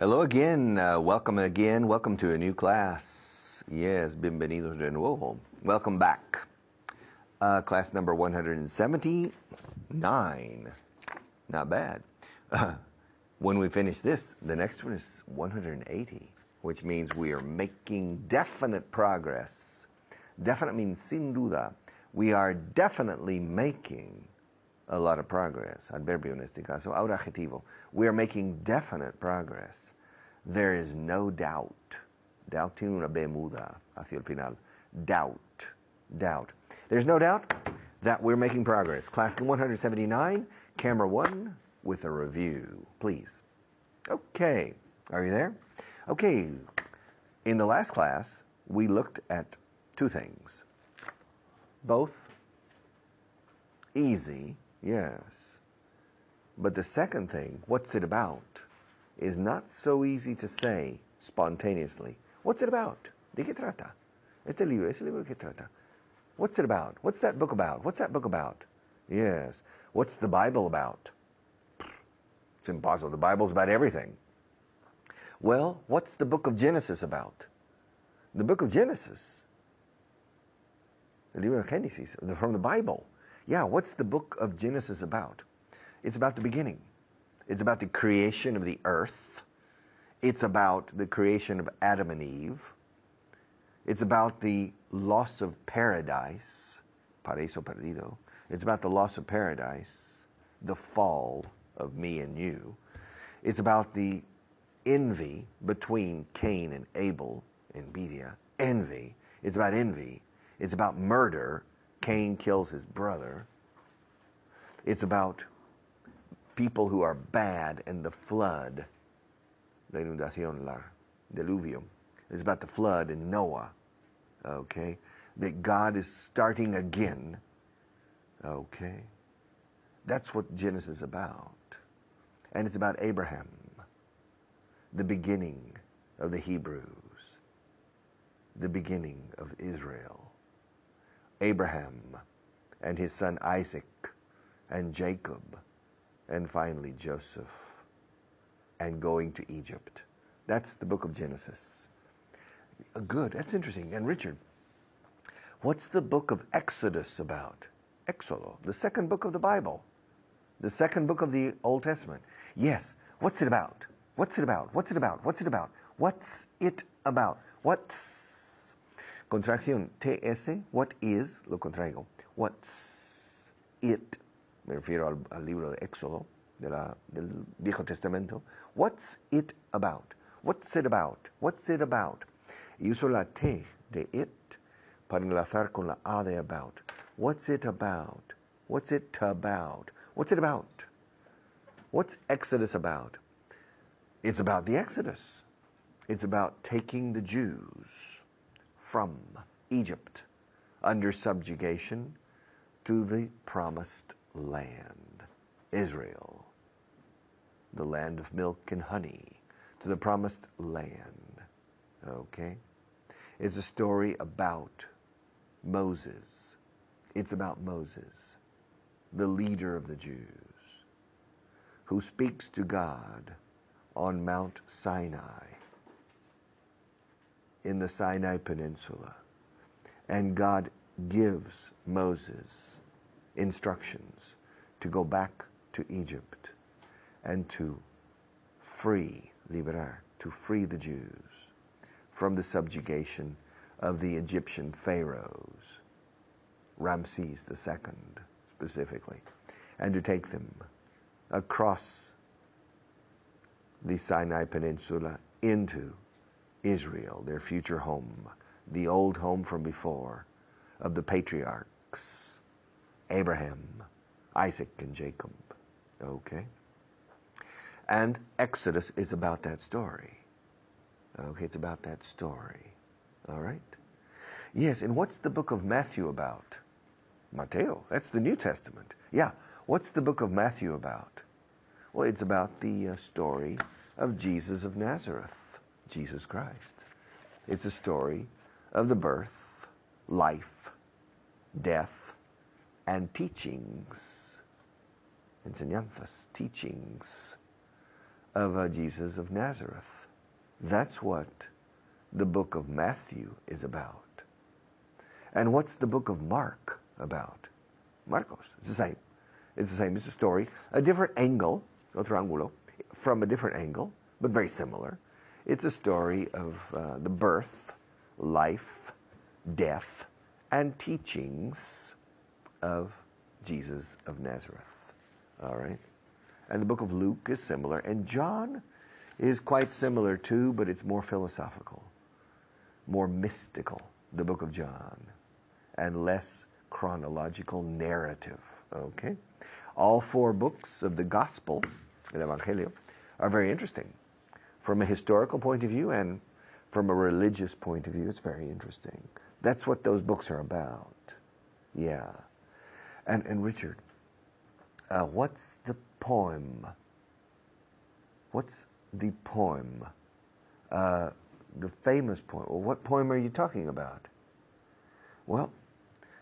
Hello again. Welcome again. Welcome to a new class. Yes, bienvenidos de nuevo. Welcome back. Class number 179. Not bad. When we finish this, the next one is 180, which means we are making definite progress. Definite means sin duda. We are definitely making a lot of progress. Adverbio en este caso. Ahora adjetivo. We are making definite progress. There is no doubt. Doubt tiene una B muda hacia el final. Doubt. Doubt. There's no doubt that we're making progress. Class 179, camera 1 with a review, please. Okay. Are you there? Okay. In the last class, we looked at two things. Both easy. Yes. But the second thing, what's it about, is not so easy to say spontaneously. What's it about? ¿De qué trata? Este libro, ¿ese libro de qué trata? What's it about? What's that book about? What's that book about? Yes. What's the Bible about? It's impossible. The Bible's about everything. Well, what's the book of Genesis about? The book of Genesis. El libro de Génesis, from the Bible. Yeah, what's the book of Genesis about? It's about the beginning. It's about the creation of the earth. It's about the creation of Adam and Eve. It's about the loss of paradise. Paraíso perdido. It's about the loss of paradise, the fall of me and you. It's about the envy between Cain and Abel, envidia, envy. It's about envy. It's about murder. Cain kills his brother. It's about people who are bad and the flood. La inundación, la diluvio. It's about the flood and Noah. Okay? That God is starting again. Okay? That's what Genesis is about. And it's about Abraham, the beginning of the Hebrews, the beginning of Israel. Abraham and his son Isaac and Jacob and finally Joseph and going to Egypt. That's the book of Genesis. Good, that's interesting. And Richard, what's the book of Exodus about? Exodo, the second book of the Bible, the second book of the Old Testament. Yes, what's it about? What's it about? What's it about? What's it about? What's it about? What's contracción TS, what is, lo contraigo. What's it? Me refiero al libro de Éxodo, del Viejo Testamento. What's it about? What's it about? What's it about? Y uso la T de it para enlazar con la A de about. What's it about? What's it about? What's it about? What's Exodus about? It's about the Exodus. It's about taking the Jews from Egypt under subjugation to the promised land, Israel, the land of milk and honey, to the promised land. Okay? It's a story about Moses. It's about Moses, the leader of the Jews, who speaks to God on Mount Sinai, in the Sinai Peninsula. And God gives Moses instructions to go back to Egypt and to liberar, to free the Jews from the subjugation of the Egyptian pharaohs, Ramses II specifically, and to take them across the Sinai Peninsula into Israel, their future home, the old home from before of the patriarchs, Abraham, Isaac, and Jacob. Okay? And Exodus is about that story. Okay, it's about that story. All right? Yes, and what's the book of Matthew about? Mateo, that's the New Testament. Yeah, what's the book of Matthew about? Well, it's about the story of Jesus of Nazareth. Jesus Christ. It's a story of the birth, life, death, and teachings, enseñanzas, teachings of Jesus of Nazareth. That's what the book of Matthew is about. And what's the book of Mark about? Marcos. It's the same. It's the same. It's a story, a different angle, otro ángulo, from a different angle, but very similar. It's a story of the birth, life, death, and teachings of Jesus of Nazareth. All right? And the book of Luke is similar. And John is quite similar too, but it's more philosophical, more mystical, the book of John, and less chronological narrative. Okay? All four books of the Gospel, el Evangelio, are very interesting. From a historical point of view and from a religious point of view, it's very interesting. That's what those books are about. Yeah. And Richard, what's the poem? What's the poem? The famous poem. Well, what poem are you talking about? Well,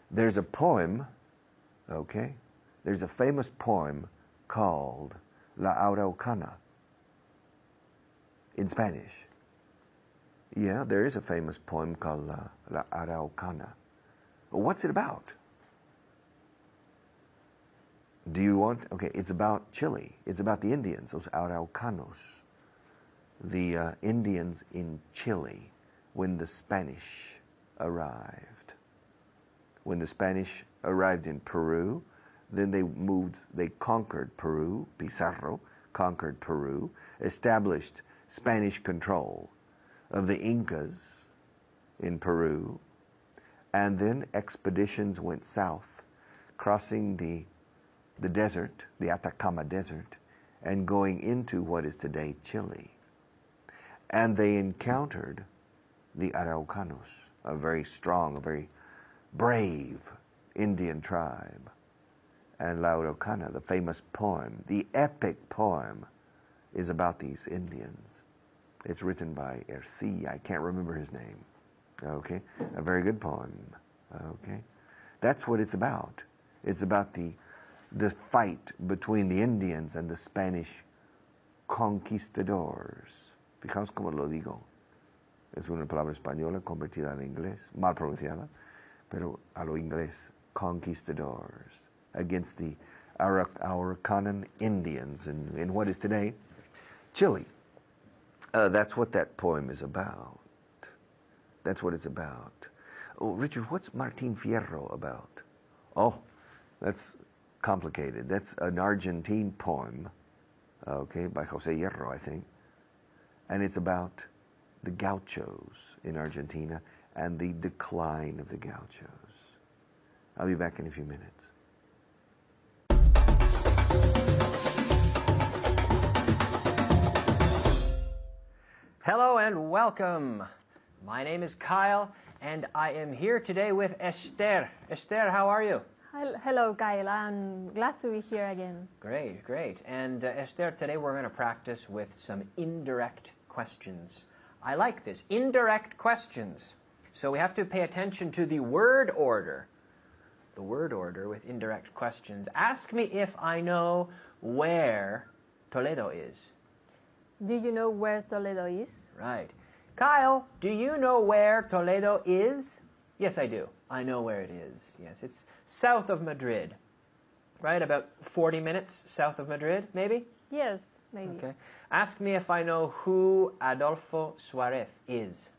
there's a poem, okay? There's a famous poem called La Araucana in Spanish. Yeah, there is a famous poem called La Araucana. What's it about? Do you want... Okay, it's about Chile. It's about the Indians, those Araucanos. The Indians in Chile when the Spanish arrived. When the Spanish arrived in Peru, then they conquered Peru, Pizarro conquered Peru, established Spanish control of the Incas in Peru, and then expeditions went south, crossing the desert, the Atacama Desert, and going into what is today Chile. And they encountered the Araucanos, a very strong, a very brave Indian tribe. And La Araucana, the famous poem, the epic poem, is about these Indians. It's written by Erci. I can't remember his name. Okay? A very good poem. Okay? That's what it's about. It's about the fight between the Indians and the Spanish conquistadors. Fijaos cómo lo digo. Es una palabra española convertida al inglés, mal pronunciada, pero a lo inglés, conquistadors, against the Araucanian Indians in what is today Chile. That's what that poem is about. That's what it's about. Oh, Richard, what's Martín Fierro about? Oh, that's complicated. That's an Argentine poem, okay, by José Hierro, I think. And it's about the gauchos in Argentina and the decline of the gauchos. I'll be back in a few minutes. Hello and welcome. My name is Kyle, and I am here today with Esther. Esther, how are you? Hello, Kyle. I'm glad to be here again. Great, great. And Esther, today we're going to practice with some indirect questions. I like this, indirect questions. So we have to pay attention to the word order. The word order with indirect questions. Ask me if I know where Toledo is. Do you know where Toledo is? Right. Kyle, do you know where Toledo is? Yes, I do. I know where it is. Yes, it's south of Madrid. Right? About 40 minutes south of Madrid, maybe? Yes, maybe. Okay. Ask me if I know who Adolfo Suárez is.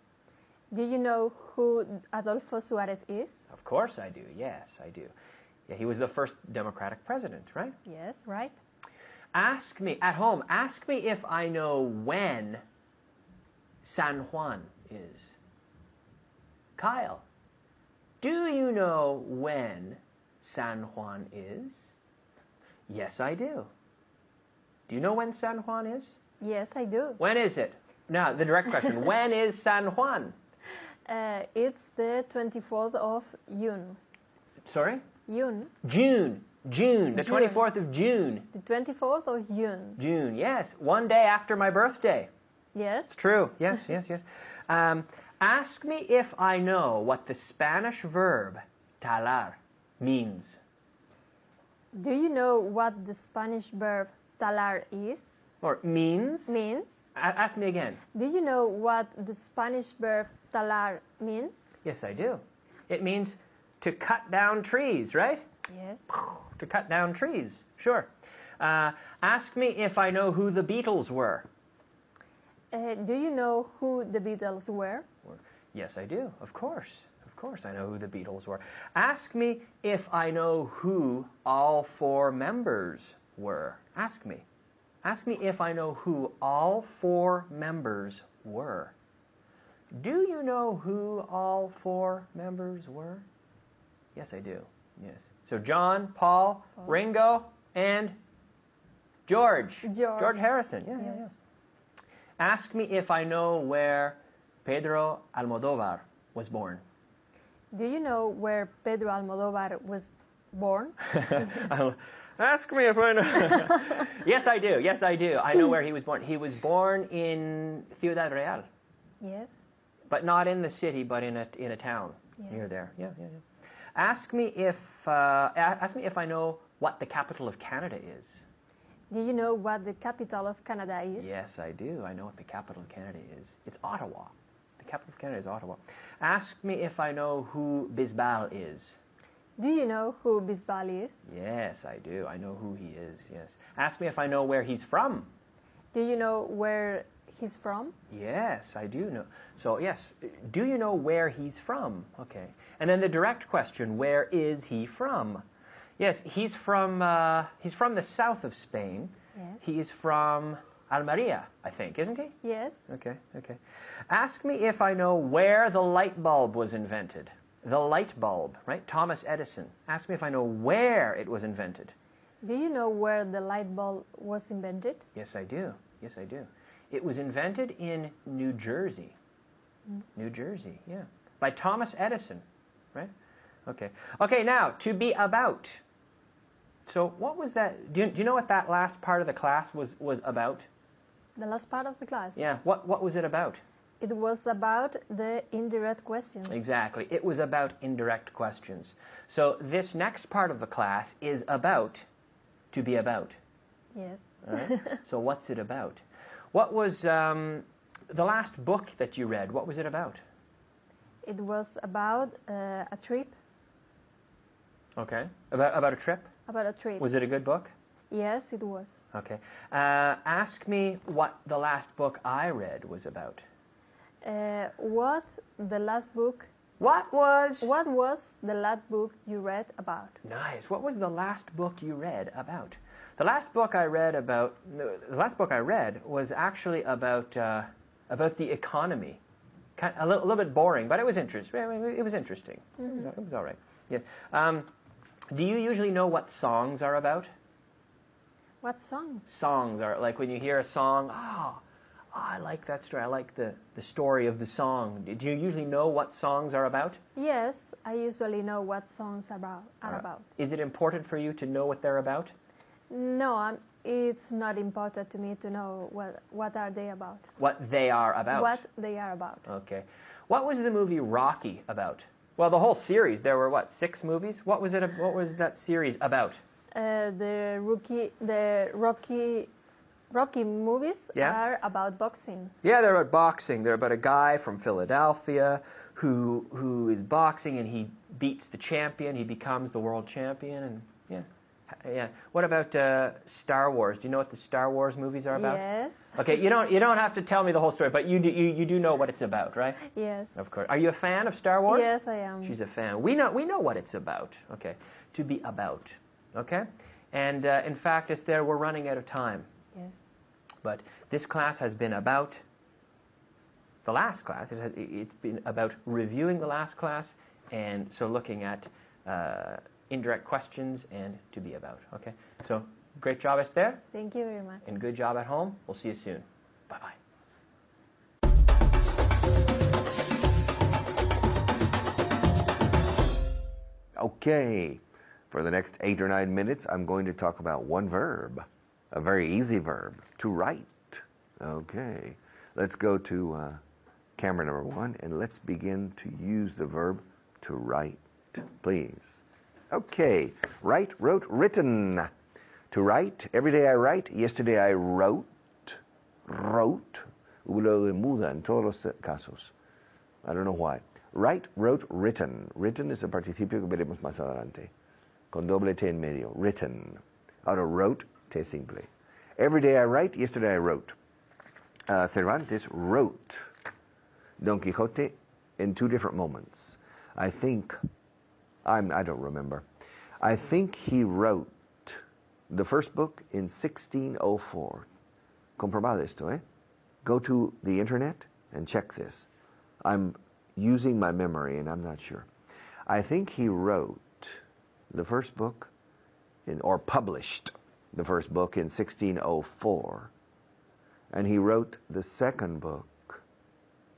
Do you know who Adolfo Suárez is? Of course I do. Yes, I do. Yeah, he was the first Democratic president, right? Yes, right. Ask me, at home, ask me if I know when San Juan is. Kyle, do you know when San Juan is? Yes, I do. Do you know when San Juan is? Yes, I do. When is it? Now, the direct question. When is San Juan? It's the 24th of June. Sorry? June. June. The 24th of June. The 24th of June. June, yes. One day after my birthday. Yes. It's true. Yes, yes, yes. Ask me if I know what the Spanish verb talar means. Do you know what the Spanish verb talar is? Or means? Means. Ask me again. Do you know what the Spanish verb talar means? Yes, I do. It means to cut down trees, right? Yes. To cut down trees, sure. Ask me if I know who the Beatles were. Do you know who the Beatles were? Yes, I do. Of course. Of course I know who the Beatles were. Ask me if I know who all 4 members were. Ask me. Ask me if I know who all 4 members were. Do you know who all 4 members were? Yes, I do. Yes. So John, Paul, Ringo, and George. George Harrison. Yeah, Yes. yeah, yeah. Ask me if I know where Pedro Almodovar was born. Do you know where Pedro Almodovar was born? Ask me if I know. Yes, I do. Yes, I do. I know where he was born. He was born in Ciudad Real, Yes. but not in the city, but in a town near there. Yeah, yeah, yeah. Ask me if I know what the capital of Canada is. Do you know what the capital of Canada is? Yes, I do. I know what the capital of Canada is. It's Ottawa. The capital of Canada is Ottawa. Ask me if I know who Bisbal is. Do you know who Bisbal is? Yes, I do. I know who he is, yes. Ask me if I know where he's from. Do you know where he's from? Yes, I do know. So, yes, do you know where he's from? Okay. And then the direct question, where is he from? Yes, he's from the south of Spain. Yes. He is from Almeria, I think, isn't he? Yes. Okay, okay. Ask me if I know where the light bulb was invented. The light bulb, right? Thomas Edison. Ask me if I know where it was invented. Do you know where the light bulb was invented? Yes, I do. Yes, I do. It was invented in New Jersey. New Jersey, yeah. By Thomas Edison, right? Okay. Okay, now, to be about. So what was that? Do you know what that last part of the class was about? The last part of the class? Yeah. What was it about? It was about the indirect questions. Exactly. It was about indirect questions. So this next part of the class is about to be about. Yes. All right? So what's it about? What was the last book that you read? What was it about? It was about a trip. Okay. About a trip? About a trip. Was it a good book? Yes, it was. Okay. Ask me what the last book I read was about. What the last book? What was the last book you read about? Nice. What was the last book you read about? The last book I read was actually about the economy. A little bit boring, but it was interesting. It was interesting. Mm-hmm. It was all right. Yes. Do you usually know what songs are about? What songs? Songs are like when you hear a song. I like that story. I like the story of the song. Do you usually know what songs are about? Yes, I usually know what songs are about. Is it important for you to know what they're about? No, it's not important to me to know what are they about. What they are about? What they are about. Okay. What was the movie Rocky about? Well, the whole series. There were 6 movies. What was that series about? The Rocky movies are about boxing. Yeah, they're about boxing. They're about a guy from Philadelphia who is boxing and he beats the champion. He becomes the world champion. And yeah. What about Star Wars? Do you know what the Star Wars movies are about? Yes. Okay, you don't have to tell me the whole story, but you do know what it's about, right? Yes. Of course. Are you a fan of Star Wars? Yes, I am. She's a fan. We know what it's about. Okay, to be about. Okay, and in fact, Esther, we're running out of time. Yes. But this class has been about the last class. It's been about reviewing the last class, and so looking at indirect questions and to be about. Okay, so great job, Esther. Thank you very much. And good job at home. We'll see you soon. Bye-bye. Okay, for the next 8 or 9 minutes, I'm going to talk about one verb, a very easy verb, to write. Okay, let's go to camera number 1, and let's begin to use the verb to write, please. Okay, write, wrote, written. To write, every day I write, yesterday I wrote. wrote, hubo lo de muda en todos los casos. I don't know why. Write, wrote, written. Written es el participio que veremos más adelante, con doble T en medio. Written. Ahora wrote, T simple. Every day I write, yesterday I wrote. Cervantes wrote Don Quixote in two different moments. I don't remember. I think he wrote the first book in 1604. Comprobad esto, eh? Go to the internet and check this. I'm using my memory and I'm not sure. I think he wrote the first book or published the first book in 1604. And he wrote the second book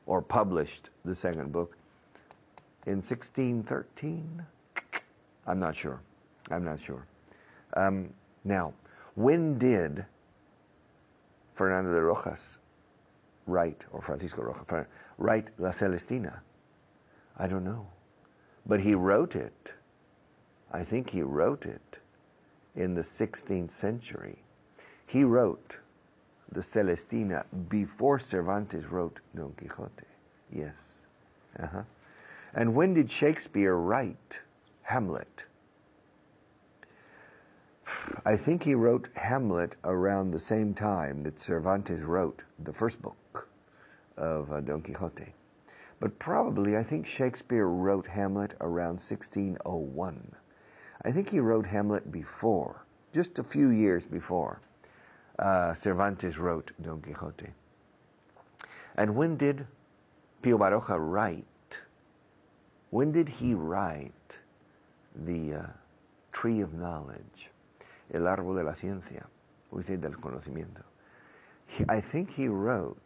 or published the second book in 1613. I'm not sure. Now, when did Fernando de Rojas write, or Francisco Rojas, write La Celestina? I don't know. But he wrote it, I think he wrote it in the 16th century. He wrote the Celestina before Cervantes wrote Don Quixote. Yes. And when did Shakespeare write Hamlet? I think he wrote Hamlet around the same time that Cervantes wrote the first book of Don Quixote. But probably, I think Shakespeare wrote Hamlet around 1601. I think he wrote Hamlet before, just a few years before Cervantes wrote Don Quixote. And when did Pío Baroja write? When did he write the Tree of Knowledge? El árbol de la ciencia, we say del conocimiento. I think he wrote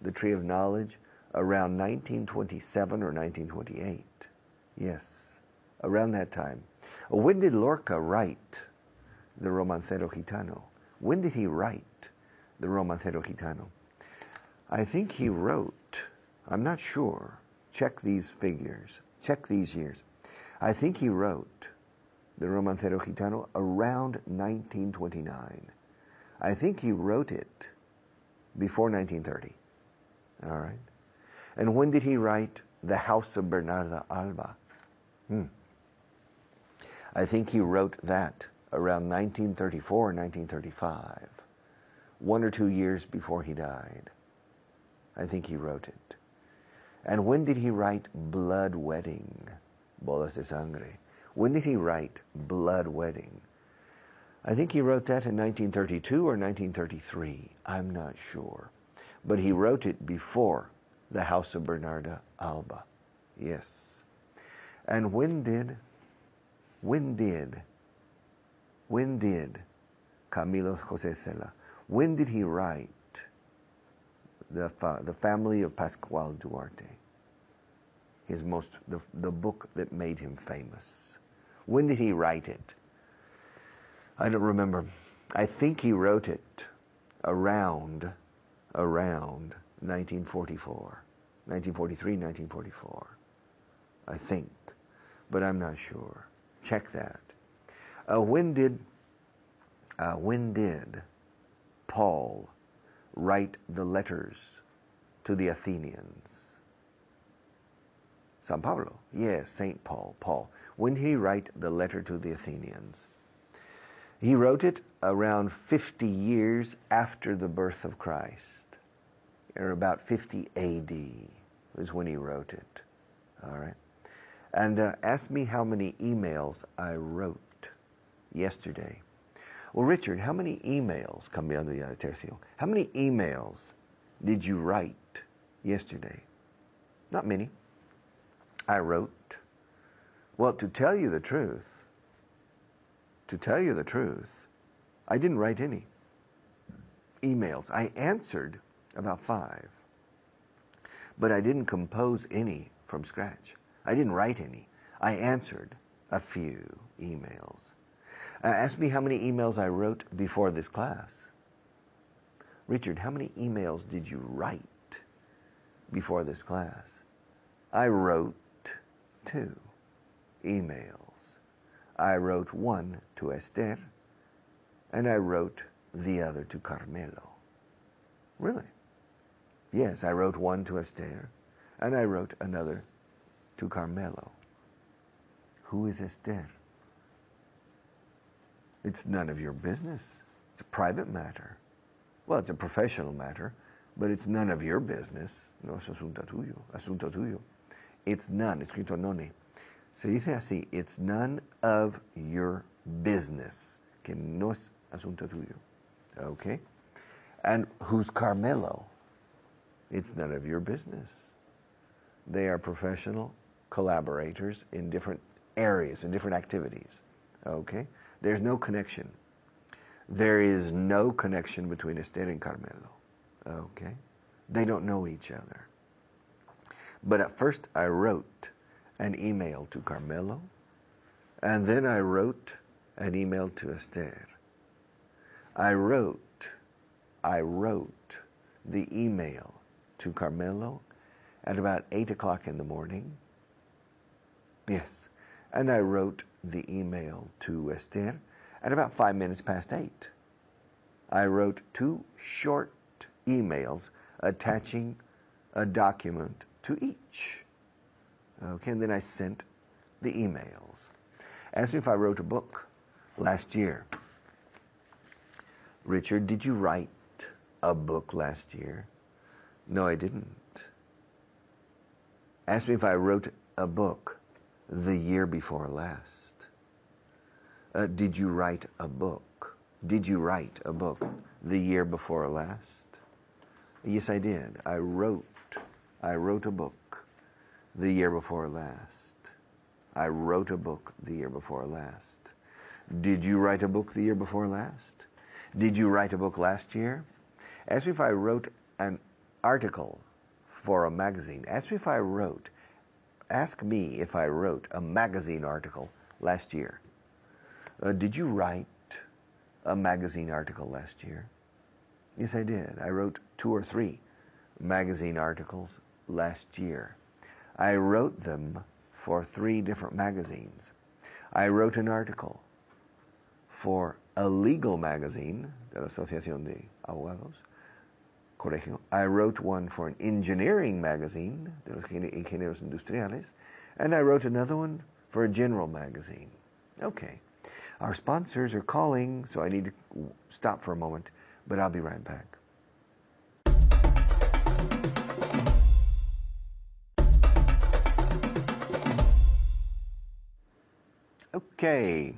the Tree of Knowledge around 1927 or 1928. Yes, around that time. When did Lorca write the Romancero Gitano? When did he write the Romancero Gitano? I think he wrote, I'm not sure, check these figures, check these years. I think he wrote the Romancero Gitano around 1929. I think he wrote it before 1930. All right. And when did he write The House of Bernarda Alba? I think he wrote that around 1934 or 1935, 1 or 2 years before he died. I think he wrote it. And when did he write Blood Wedding? Bodas de Sangre. When did he write Blood Wedding? I think he wrote that in 1932 or 1933. I'm not sure. But he wrote it before The House of Bernarda Alba. Yes. And when did Camilo José Cela, when did he write the Family of Pascual Duarte? The book that made him famous. When did he write it? I don't remember. I think he wrote it around 1944, 1943, 1944. I think, but I'm not sure. Check that. When did Paul write the letters to the Athenians? San Pablo. Yes, Saint Paul. Paul. When did he write the letter to the Athenians? He wrote it around 50 years after the birth of Christ, or about 50 A.D. was when he wrote it. All right. And ask me how many emails I wrote yesterday. Well, Richard, how many emails, cambiando ya de tercio, how many emails did you write yesterday? Not many. I wrote. Well, to tell you the truth, I didn't write any emails. I answered about 5, but I didn't compose any from scratch. I didn't write any. I answered a few emails. Ask me how many emails I wrote before this class. Richard, how many emails did you write before this class? I wrote 2 emails. I wrote one to Esther, and I wrote the other to Carmelo. Really? Yes, I wrote one to Esther, and I wrote another to Carmelo. Who is Esther? It's none of your business. It's a private matter. Well, it's a professional matter, but it's none of your business. No es asunto tuyo. Asunto tuyo. It's none. Escrito none. Se dice así. It's none of your business. Que no es asunto tuyo. Okay? And who's Carmelo? It's none of your business. They are professional collaborators in different areas, in different activities. Okay? There's no connection. There is no connection between Esther and Carmelo. Okay? They don't know each other. But at first I wrote an email to Carmelo, and then I wrote an email to Esther. I wrote the email to Carmelo at about 8 o'clock in the morning. Yes. And I wrote the email to Esther at about 5 minutes past 8. I wrote 2 short emails attaching a document to each. Okay, and then I sent the emails. Asked me if I wrote a book last year. Richard, did you write a book last year? No, I didn't. Asked me if I wrote a book the year before last. Did you write a book? Did you write a book the year before last? Yes, I did. I wrote a book the year before last. I wrote a book the year before last. Did you write a book the year before last? Did you write a book last year? Ask me if I wrote an article for a magazine. Ask me if I wrote a magazine article last year. Did you write a magazine article last year? Yes, I did. I wrote 2 or 3 magazine articles last year. I wrote them for 3 different magazines. I wrote an article for a legal magazine, de la Asociación de Abogados, Colegio. I wrote one for an engineering magazine, de los Ingenieros Industriales, and I wrote another one for a general magazine. Okay. Our sponsors are calling, so I need to stop for a moment, but I'll be right back. Okay.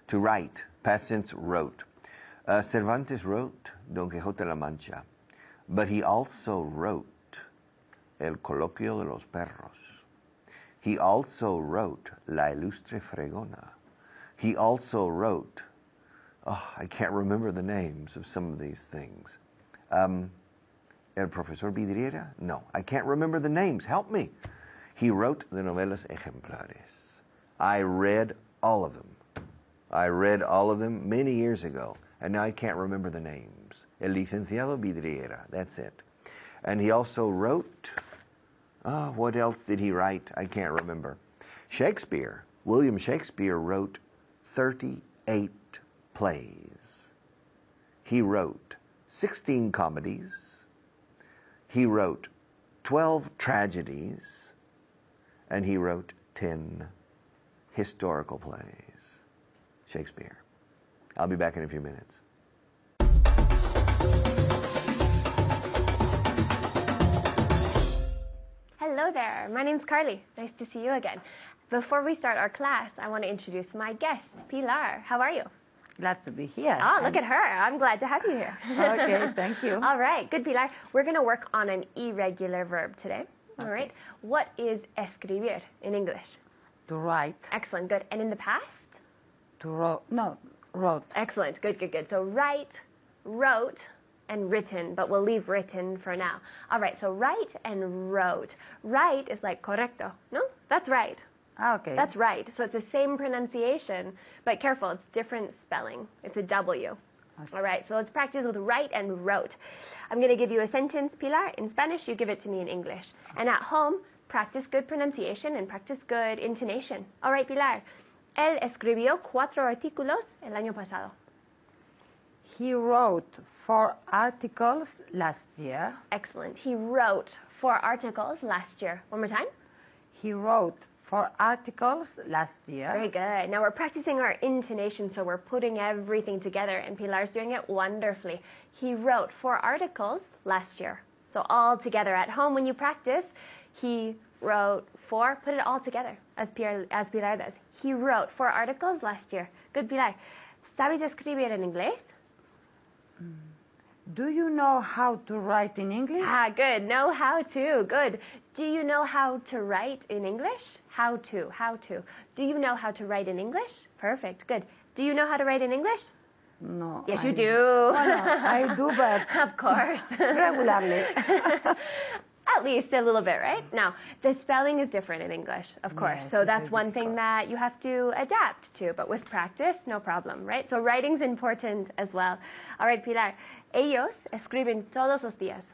To write, past tense, wrote. Cervantes wrote Don Quijote de la Mancha, but he also wrote El Coloquio de los Perros. He also wrote La Ilustre Fregona. He also wrote, I can't remember the names of some of these things. El Profesor Vidriera? No, I can't remember the names. Help me. He wrote the Novelas Ejemplares. I read all of them. I read all of them many years ago, and now I can't remember the names. El Licenciado Vidriera, that's it. And he also wrote, what else did he write? I can't remember. Shakespeare, William Shakespeare wrote 38 plays. He wrote 16 comedies. He wrote 12 tragedies. And he wrote 10 historical plays. Shakespeare. I'll be back in a few minutes. Hello there, my name's Carly. Nice to see you again. Before we start our class, I want to introduce my guest, Pilar. How are you? Glad to be here. Oh, look at her. I'm glad to have you here. Okay, thank you. All right, good, Pilar. We're going to work on an irregular verb today. All right. What is escribir in English? To write. Excellent, good. And in the past? To wrote. Excellent, good, good, good. So write, wrote, and written, but we'll leave written for now. All right, so write and wrote. Write is like correcto, no? That's right. Okay. That's right. So it's the same pronunciation, but careful, it's different spelling. It's a W. Okay. All right, so let's practice with write and wrote. I'm going to give you a sentence, Pilar, in Spanish. You give it to me in English. And at home, practice good pronunciation and practice good intonation. All right, Pilar. Él escribió 4 artículos el año pasado. He wrote 4 articles last year. Excellent. He wrote 4 articles last year. One more time. He wrote 4 articles last year. Very good. Now we're practicing our intonation, so we're putting everything together, and Pilar's doing it wonderfully. He wrote 4 articles last year. So all together at home when you practice, he wrote 4, put it all together as Pilar does. He wrote 4 articles last year. Good, Pilar. ¿Sabes escribir en inglés? Do you know how to write in English? Ah, good. Know how to. Good. Do you know how to write in English? How to. Do you know how to write in English? Perfect. Good. Do you know how to write in English? No. Yes, you do. Well, no, I do, but Of course. regularly. At least a little bit, right? Now, the spelling is different in English, of course. Yes, so it's that's very one thing difficult. that you have to adapt to. But with practice, no problem, right? So writing's important as well. All right, Pilar. Ellos escriben todos los días.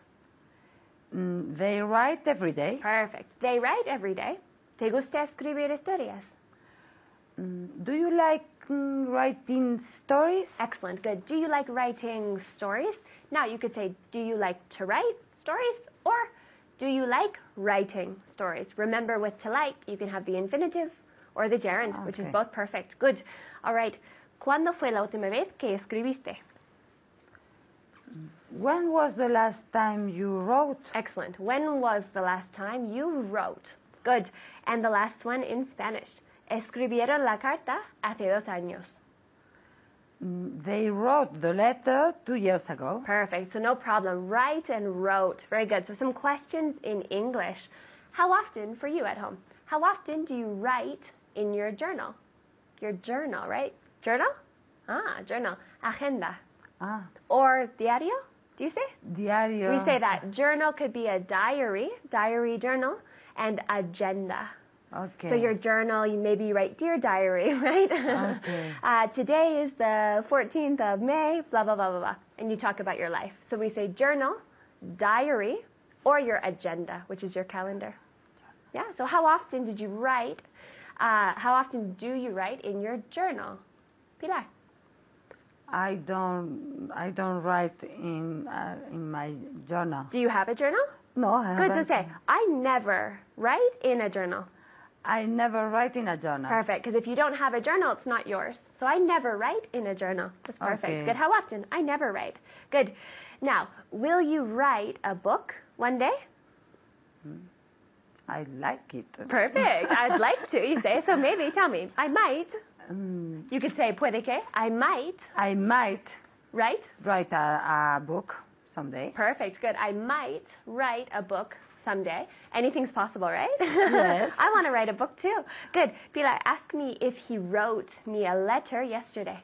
They write every day. Perfect. They write every day. ¿Te gusta escribir historias? Do you like writing stories? Excellent. Good. Do you like writing stories? Now you could say, do you like to write stories? Or do you like writing stories? Remember, with to like, you can have the infinitive or the gerund, which is Okay. both perfect. Good. All right. ¿Cuándo fue la última vez que escribiste? When was the last time you wrote? Excellent. When was the last time you wrote? Good. And the last one in Spanish. Escribieron la carta hace 2 años. They wrote the letter 2 years ago. Perfect. So no problem. Write and wrote. Very good. So some questions in English. How often, for you at home, how often do you write in your journal? Your journal, right? Journal? Ah, journal. Agenda. Ah, Or diario? Do you say? diario. We say that. Journal could be a diary journal, and agenda. Okay. So your journal, you maybe write, Dear Diary, right? Okay. Today is the 14th of May, blah, blah, blah, blah, blah. And you talk about your life. So we say journal, diary, or your agenda, which is your calendar. Yeah, so how often did you write? How often do you write in your journal? Pilar? I don't write in my journal. Do you have a journal? No, I Good, so haven't. say, I never write in a journal. I never write in a journal. Perfect, because if you don't have a journal, it's not yours. So I never write in a journal. That's perfect. Okay. Good. How often? I never write. Good. Now, will you write a book one day? I like it. Perfect. I'd like to, you say. So maybe, tell me, I might. You could say, puede que, I might, I might right? write a book someday. Perfect. Good. I might write a book someday. Anything's possible, right? Yes. I want to write a book too. Good. Pilar, ask me if he wrote me a letter yesterday.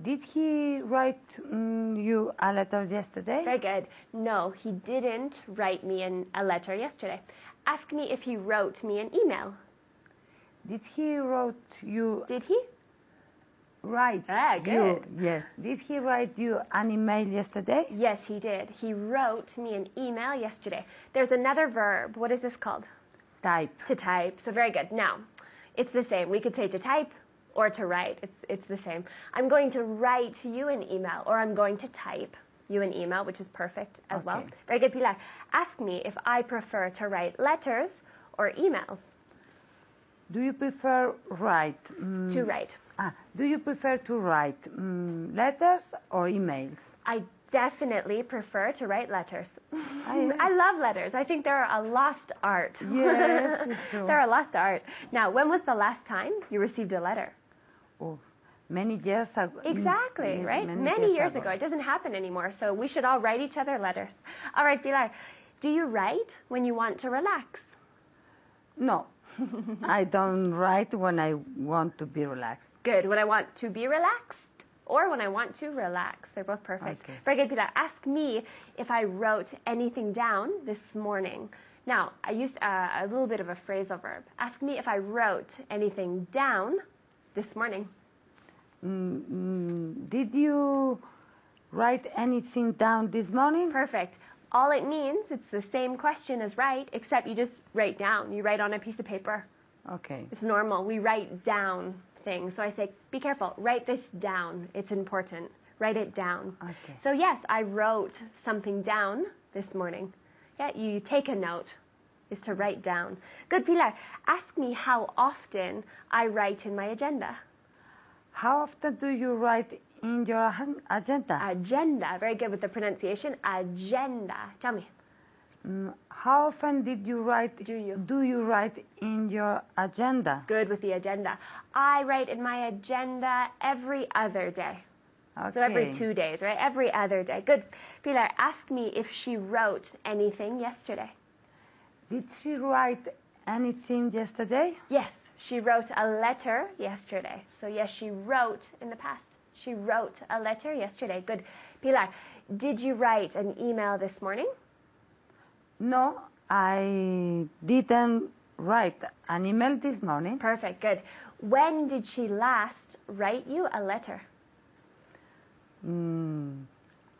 Did he write you a letter yesterday? Very good. No, he didn't write me a letter yesterday. Ask me if he wrote me an email. Did he wrote you Did he? write Ah, good. you? Yes. Did he write you an email yesterday? Yes, he did. He wrote me an email yesterday. There's another verb. What is this called? Type. To type. So very good. Now, it's the same. We could say to type or to write. It's the same. I'm going to write you an email, or I'm going to type you an email, which is perfect as well. Okay. Very good, Pilar. Ask me if I prefer to write letters or emails. Do you prefer write? To write. Do you prefer to write letters or emails? I definitely prefer to write letters. I love letters. I think they're a lost art. Yes, it's true. They're a lost art. Now, when was the last time you received a letter? Oh, many years ago. Exactly, Yes, right? Many years ago. It doesn't happen anymore, so we should all write each other letters. All right, Pilar, do you write when you want to relax? No, I don't write when I want to be relaxed. Good. When I want to be relaxed or when I want to relax. They're both perfect. Okay. Very good, Pilar. Ask me if I wrote anything down this morning. Now, I used a little bit of a phrasal verb. Ask me if I wrote anything down this morning. Did you write anything down this morning? Perfect. All it means, it's the same question as write, except you just write down. You write on a piece of paper. Okay. It's normal. We write down things. So I say, be careful. Write this down. It's important. Write it down. Okay. So yes, I wrote something down this morning. Yeah, you take a note is to write down. Good, Pilar. Ask me how often I write in my agenda. How often do you write in your agenda? Agenda. Very good with the pronunciation. Agenda. Tell me. How often do you write in your agenda? Good with the agenda. I write in my agenda every other day. Okay. So every 2 days, right? Every other day. Good. Pilar, ask me if she wrote anything yesterday. Did she write anything yesterday? Yes, she wrote a letter yesterday. So yes, she wrote in the past. She wrote a letter yesterday. Good. Pilar, did you write an email this morning? No, I didn't write an email this morning. Perfect. Good. When did she last write you a letter?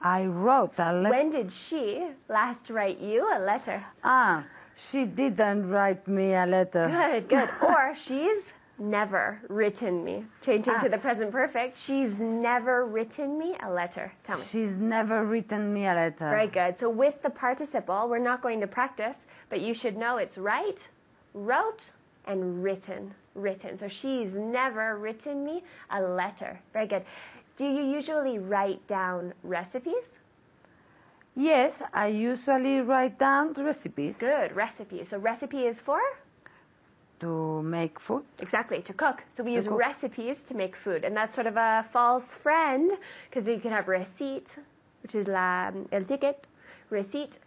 I wrote a letter. When did she last write you a letter? She didn't write me a letter. Good, good. Or she's never written me. Changing to the present perfect. She's never written me a letter. Tell me. She's never written me a letter. Very good. So with the participle, we're not going to practice, but you should know it's write, wrote, and written. Written. So she's never written me a letter. Very good. Do you usually write down recipes? Yes, I usually write down the recipes. Good, recipe. So recipe is for? To make food. Exactly, to cook. So we use cook. recipes to make food. And that's sort of a false friend, because you can have receipt, which is el ticket, receipt,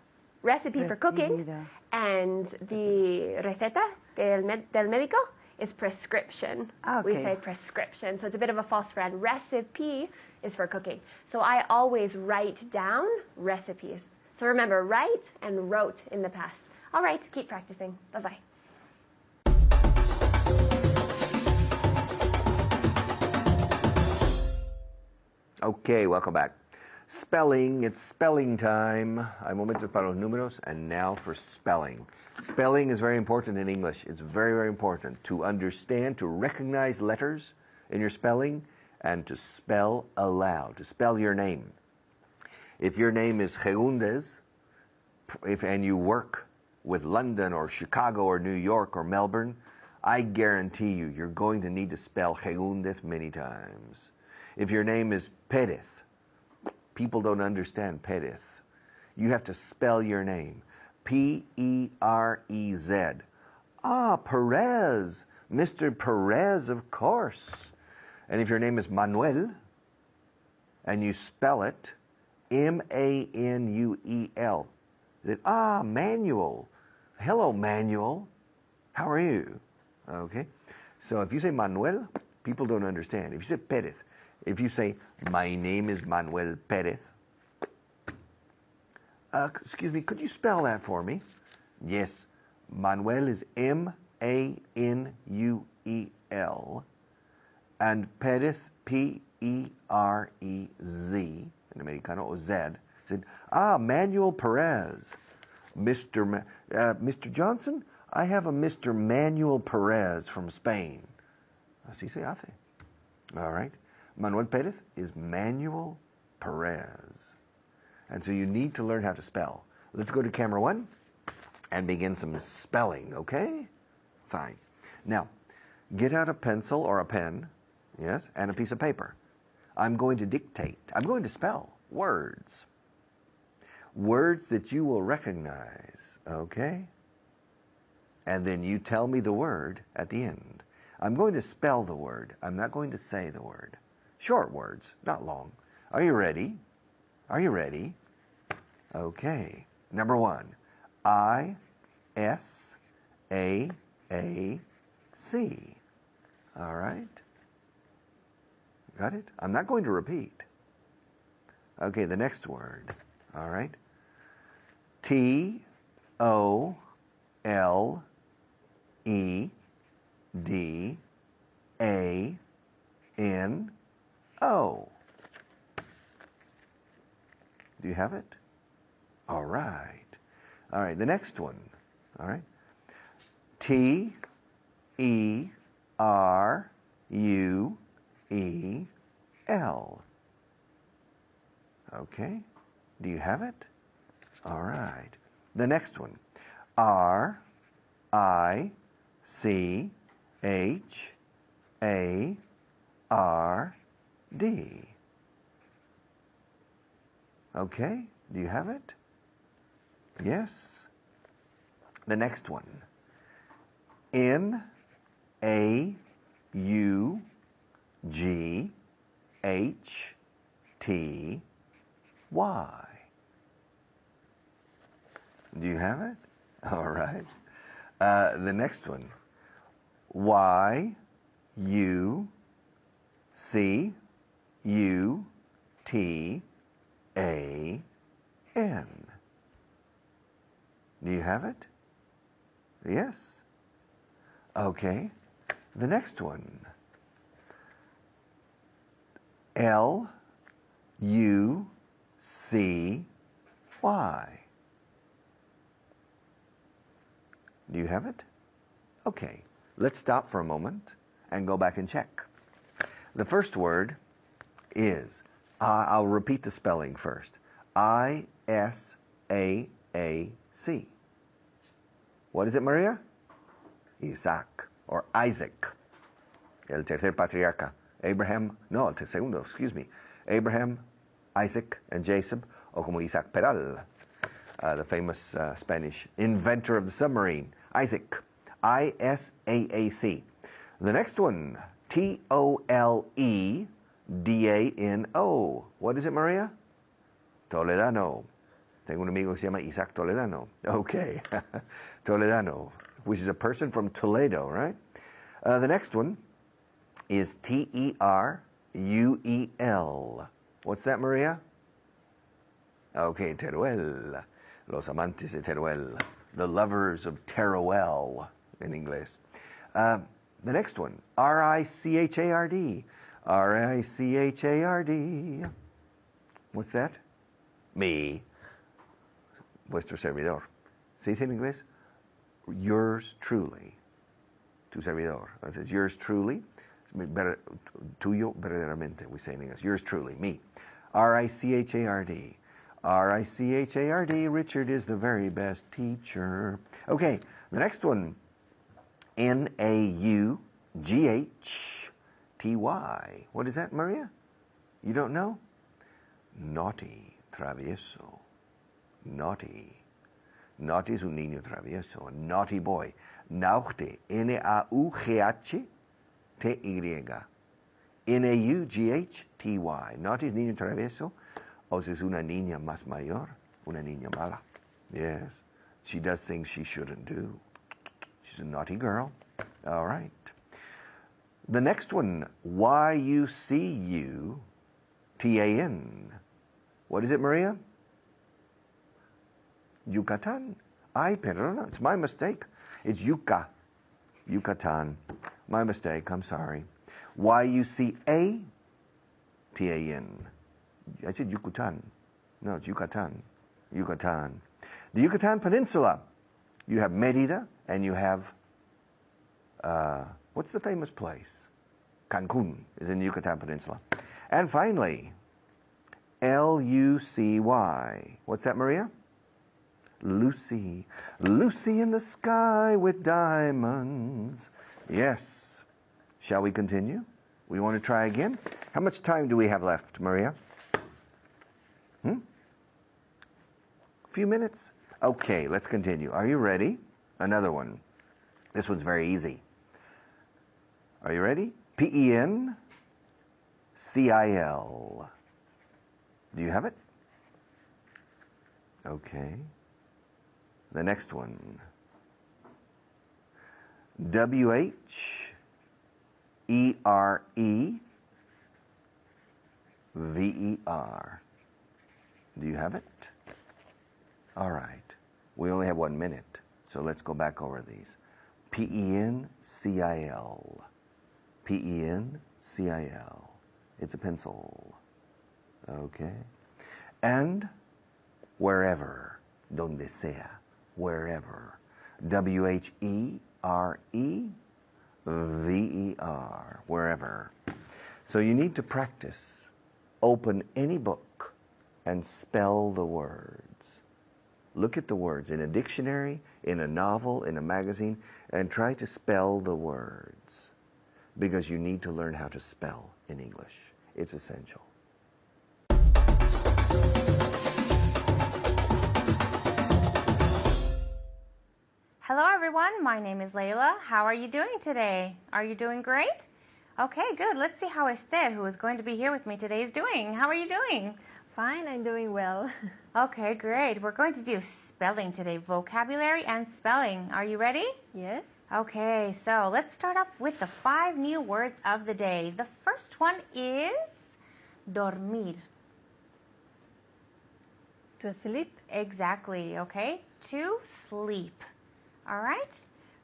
recipe for cooking, Recibida. and the receta del médico is prescription. We Okay. say prescription. So it's a bit of a false friend. Recipe is for cooking. So I always write down recipes. So remember, write and wrote in the past. All right, keep practicing. Bye-bye. Okay, welcome back. Spelling, it's spelling time. Hay momentos para los números, and now for spelling. Spelling is very important in English. It's very, very important to understand, to recognize letters in your spelling, and to spell aloud, to spell your name. If your name is Gegundes, and you work with London or Chicago or New York or Melbourne, I guarantee you're going to need to spell Gegundes many times. If your name is Perez, people don't understand Perez. You have to spell your name. P-E-R-E-Z. Perez. Mr. Perez, of course. And if your name is Manuel, and you spell it M-A-N-U-E-L, Manuel. Hello, Manuel. How are you? Okay. So if you say Manuel, people don't understand. If you say Perez, if you say, my name is Manuel Perez, excuse me, could you spell that for me? Yes. Manuel is M-A-N-U-E-L, and Perez, P-E-R-E-Z, in Americano, or Z, said, Manuel Perez. Mr. Johnson, I have a Mr. Manuel Perez from Spain. Así se hace. All right. Manuel Perez is Manuel Perez. And so you need to learn how to spell. Let's go to camera one and begin some spelling, okay? Fine. Now, get out a pencil or a pen, yes, and a piece of paper. I'm going to dictate. I'm going to spell words. Words that you will recognize, okay? And then you tell me the word at the end. I'm going to spell the word. I'm not going to say the word. Short words, not long. Are you ready? Are you ready? Okay. Number one, I-S-A-A-C. All right. Got it? I'm not going to repeat. Okay, the next word. All right. T-O-L-E-D-A-N-O. Do you have it? All right. All right, the next one. All right. T-E-R-U-E-L. Okay. Do you have it? All right. The next one. R, I, C, H, A, R, D. Okay. Do you have it? Yes. The next one. N, A, U, G, H, T, Y. Do you have it? All right. The next one. Y, U, C, U, T, A, N. Do you have it? Yes. Okay. The next one. L, U, C, Y. Do you have it? Okay. Let's stop for a moment and go back and check. The first word is, I'll repeat the spelling first. I-S-A-A-C. What is it, Maria? Isaac, or Isaac. El tercer patriarca. Abraham, no, el segundo, excuse me. Abraham, Isaac, and Jacob, o como Isaac Peral, the famous Spanish inventor of the submarine. Isaac. I-S-A-A-C. The next one, T-O-L-E-D-A-N-O. What is it, Maria? Toledano. Tengo un amigo que se llama Isaac Toledano. Okay. Toledano, which is a person from Toledo, right? The next one is T-E-R-U-E-L. What's that, Maria? Okay, Teruel. Los amantes de Teruel. The lovers of Teruel in English. The next one, R-I-C-H-A-R-D. R-I-C-H-A-R-D. What's that? Me. Vuestro servidor. ¿Se dice en inglés? Yours truly. Tu servidor. It says yours truly. Better, tuyo verdaderamente, we say in English. Yours truly, me. R-I-C-H-A-R-D. R-I-C-H-A-R-D. Richard is the very best teacher. Okay, the next one. N-A-U-G-H-T-Y. What is that, Maria? You don't know? Naughty, travieso. Naughty. Naughty es un niño travieso. A naughty boy. Naughty. N-A-U-G-H-T-Y. N-A-U-G-H-T-Y. Naughty es niño travieso. O si es una niña más mayor. Una niña mala. Yes. She does things she shouldn't do. She's a naughty girl. All right. The next one. Y-U-C-U-T-A-N. What is it, Maria? Yucatan. Ay, perdona. It's my mistake. It's Yuca. Yucatan. My mistake. I'm sorry. Y-U-C-A-T-A-N. I said Yucatan. No, it's Yucatan. Yucatan. The Yucatan Peninsula. You have Mérida and you have, what's the famous place? Cancun is in the Yucatan Peninsula. And finally, L-U-C-Y. What's that, Maria? Lucy. Lucy in the sky with diamonds. Yes. Shall we continue? We want to try again? How much time do we have left, Maria? A few minutes? Okay, let's continue. Are you ready? Another one. This one's very easy. Are you ready? P-E-N-C-I-L. Do you have it? Okay. The next one. W-H-E-R-E-V-E-R. Do you have it? All right. We only have 1 minute, so let's go back over these. P-E-N-C-I-L. P-E-N-C-I-L. It's a pencil. Okay. And wherever, donde sea, wherever. W-H-E-R-E-V-E-R, wherever. So you need to practice. Open any book and spell the words. Look at the words in a dictionary, in a novel, in a magazine, and try to spell the words. Because you need to learn how to spell in English. It's essential. Hello everyone, my name is Layla. How are you doing today? Are you doing great? Okay, good. Let's see how Esther, who is going to be here with me today, is doing. How are you doing? Fine, I'm doing well. Okay, great. We're going to do spelling today, vocabulary and spelling. Are you ready? Yes? Okay, so let's start off with the 5 new words of the day. The first one is dormir. To sleep. Exactly, okay? To sleep. All right?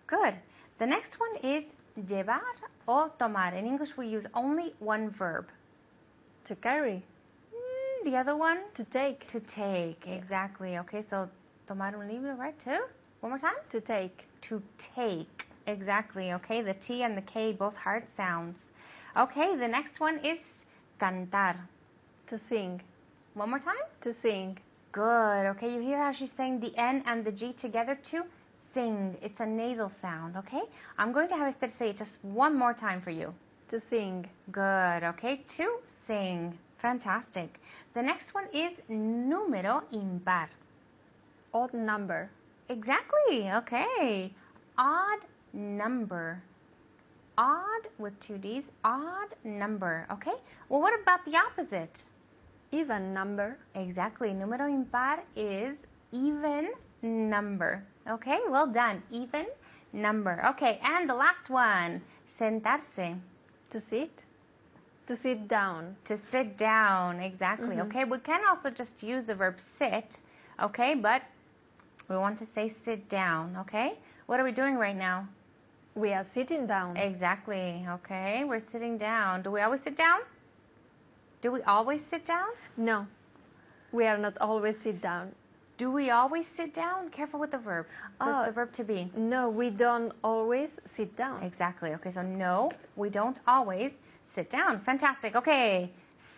Good. The next one is llevar o tomar. In English, we use only one verb. To carry. The other one? To take. To take, exactly. Okay, so tomar un libro, right? Two? One more time? To take. To take, exactly. Okay, the T and the K, both hard sounds. Okay, the next one is cantar. To sing. One more time? To sing. Good. Okay, you hear how she's saying the N and the G together too? Sing. It's a nasal sound, okay? I'm going to have Esther say it just one more time for you. To sing. Good. Okay, to sing. Fantastic. The next one is número impar. Odd number. Exactly. Okay. Odd number. Odd with 2 D's. Odd number. Okay. Well, what about the opposite? Even number. Exactly. Número impar is even number. Okay. Well done. Even number. Okay. And the last one. Sentarse. To sit. To sit down. To sit down. Exactly. Okay. We can also just use the verb sit. Okay. But we want to say sit down. Okay. What are we doing right now? We are sitting down. Exactly. Okay. We're sitting down. Do we always sit down? Do we always sit down? No. We are not always sit down. Do we always sit down? Careful with the verb. So it's the verb to be. No, we don't always sit down. Exactly. Okay, so no, we don't always sit down. Fantastic. Okay,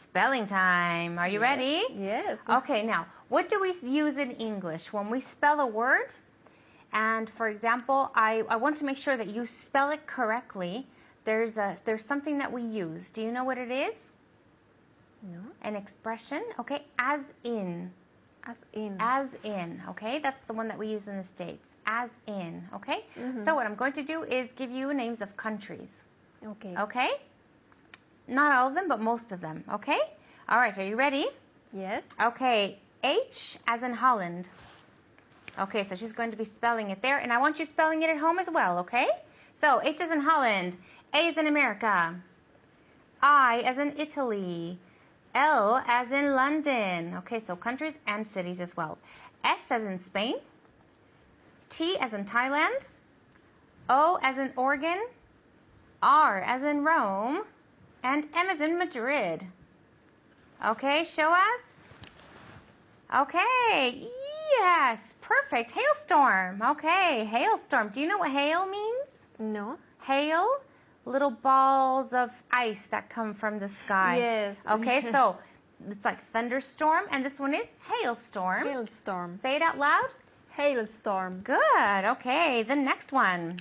spelling time. Are you ready? Yes. Okay, now, what do we use in English when we spell a word? And for example, I want to make sure that you spell it correctly. There's something that we use. Do you know what it is? No. An expression. Okay, as in. As in. As in, okay? That's the one that we use in the States. As in, okay? So what I'm going to do is give you names of countries. Okay. Okay? Not all of them, but most of them, okay? All right, are you ready? Yes. Okay, H as in Holland. Okay, so she's going to be spelling it there, and I want you spelling it at home as well, okay? So H as in Holland, A as in America, I as in Italy, L as in London. Okay, so countries and cities as well. S as in Spain, T as in Thailand, O as in Oregon, R as in Rome, and M as in Madrid. Okay, show us. Okay, yes, perfect. Hailstorm. Okay, hailstorm. Do you know what hail means? No. Hail, little balls of ice that come from the sky. Yes. Okay, so it's like thunderstorm, and this one is hailstorm. Hailstorm. Say it out loud. Hailstorm. Good. Okay, the next one.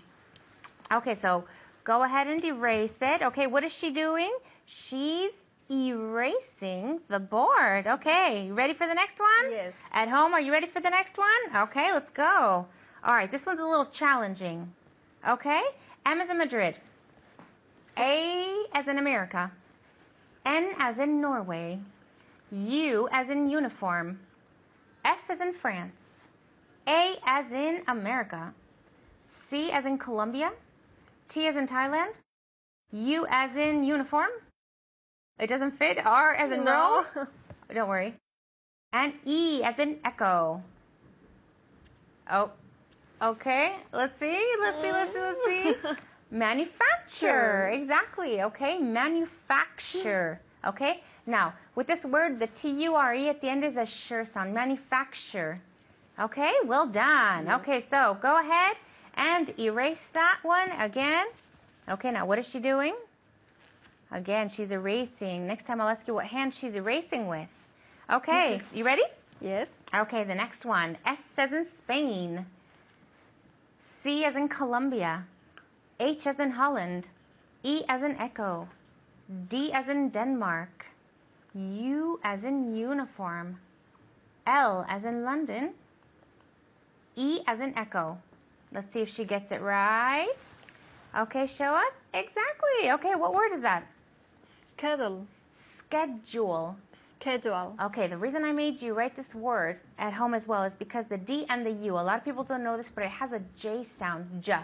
Okay, so go ahead and erase it. Okay, what is she doing? She's erasing the board. Okay, you ready for the next one? Yes. At home, are you ready for the next one? Okay, let's go. All right, this one's a little challenging. Okay, M as in Madrid. A as in America, N as in Norway, U as in uniform, F as in France, A as in America, C as in Colombia, T as in Thailand, U as in uniform. It doesn't fit. R as in No. Rome. Don't worry. And E as in echo. Oh, okay. Let's see. Let's see. Manufacture. Exactly. Okay. Manufacture. Okay. Now, with this word, the T-U-R-E at the end is a sure sound. Manufacture. Okay. Well done. Yes. Okay. So go ahead and erase that one again. Okay. Now, what is she doing? Again, she's erasing. Next time I'll ask you what hand she's erasing with. Okay, you ready? Yes. Okay, the next one. S as in Spain. C as in Colombia. H as in Holland. E as in Echo. D as in Denmark. U as in uniform. L as in London. E as in Echo. Let's see if she gets it right. Okay, show us. Exactly. Okay, what word is that? Schedule. Schedule. Schedule. Okay, the reason I made you write this word at home as well is because the D and the U, a lot of people don't know this, but it has a J sound, J.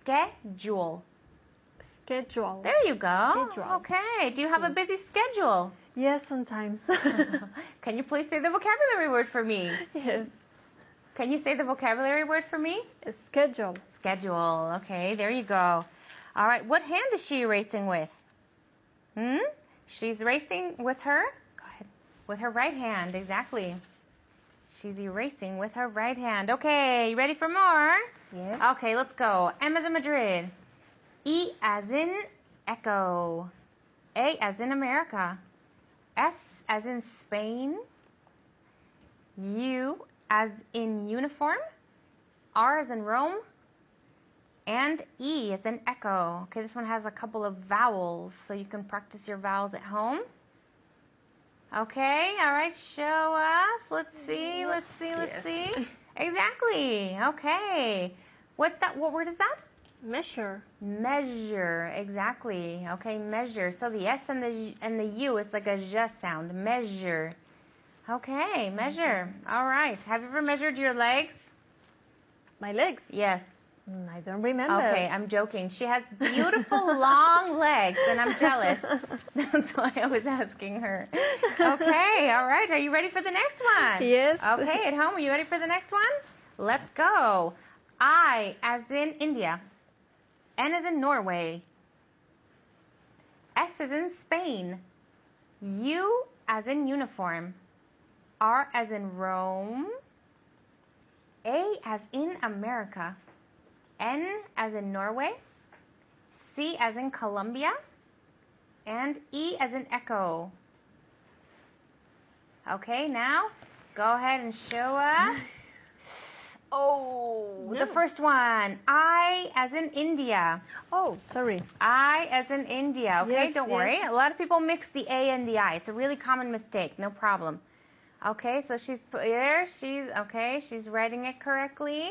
Schedule. Schedule. There you go. Schedule. Okay, do you have a busy schedule? Yes, sometimes. Can you please say the vocabulary word for me? Yes. Can you say the vocabulary word for me? Schedule. Schedule. Okay, there you go. All right, what hand is she erasing with? She's erasing with her, go ahead, with her right hand, exactly. She's erasing with her right hand. Okay, you ready for more? Yes. Okay, let's go. M as in Madrid. E as in Echo. A as in America. S as in Spain. U as in uniform. R as in Rome. And E as in Echo. Okay, this one has a couple of vowels, so you can practice your vowels at home. Okay, all right, show us. Let's see. Exactly. Okay. What word is that? Measure. Measure, exactly. Okay, measure. So the S and the U is like a j sound. Measure. Okay, measure. All right. Have you ever measured your legs? My legs? Yes. I don't remember. Okay, I'm joking. She has beautiful long legs, and I'm jealous. That's why I was asking her. Okay, all right. Are you ready for the next one? Yes. Okay, at home, are you ready for the next one? Let's go. I as in India. N as in Norway. S as in Spain. U as in uniform. R as in Rome. A as in America. N as in Norway. C as in Colombia. And E as in Echo. Okay, now go ahead and show us. Oh, No. the first one. I as in India. Oh, sorry. I as in India. Okay, Yes, don't yes. worry. A lot of people mix the A and the I. It's a really common mistake. No problem. Okay, so she's there. She's writing it correctly.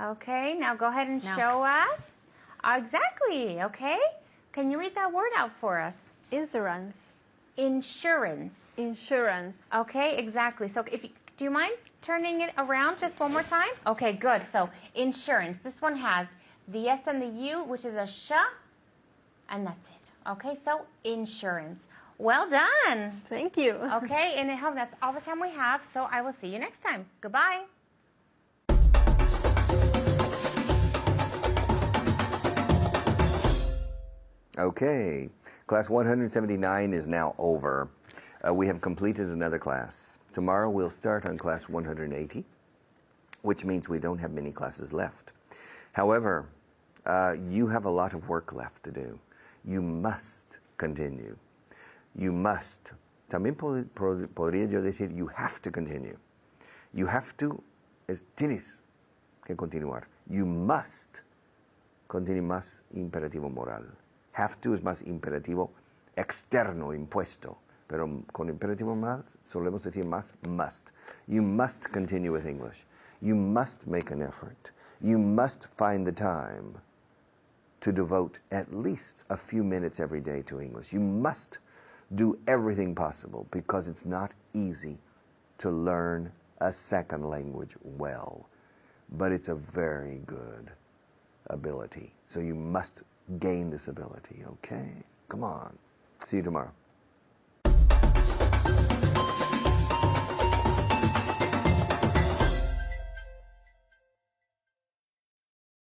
Okay, now go ahead and show us. Exactly. Okay. Can you read that word out for us? Insurance. Insurance. Insurance. Okay, exactly. So do you mind turning it around just one more time? Okay, good. So insurance. This one has the S and the U, which is a sh, and that's it. Okay, so insurance. Well done. Thank you. Okay, and I hope that's all the time we have, so I will see you next time. Goodbye. Okay, class 179 is now over. We have completed another class. Tomorrow we'll start on class 180, which means we don't have many classes left. However, you have a lot of work left to do. You must continue. You must. También podría yo decir, you have to continue. You have to, tienes que continuar. You must continue, más imperativo moral. Have to es más imperativo externo, impuesto. Pero con imperativo moral solemos decir más must. You must continue with English. You must make an effort. You must find the time to devote at least a few minutes every day to English. You must do everything possible because it's not easy to learn a second language well. But it's a very good ability. So you must gain this ability, okay? Come on. See you tomorrow.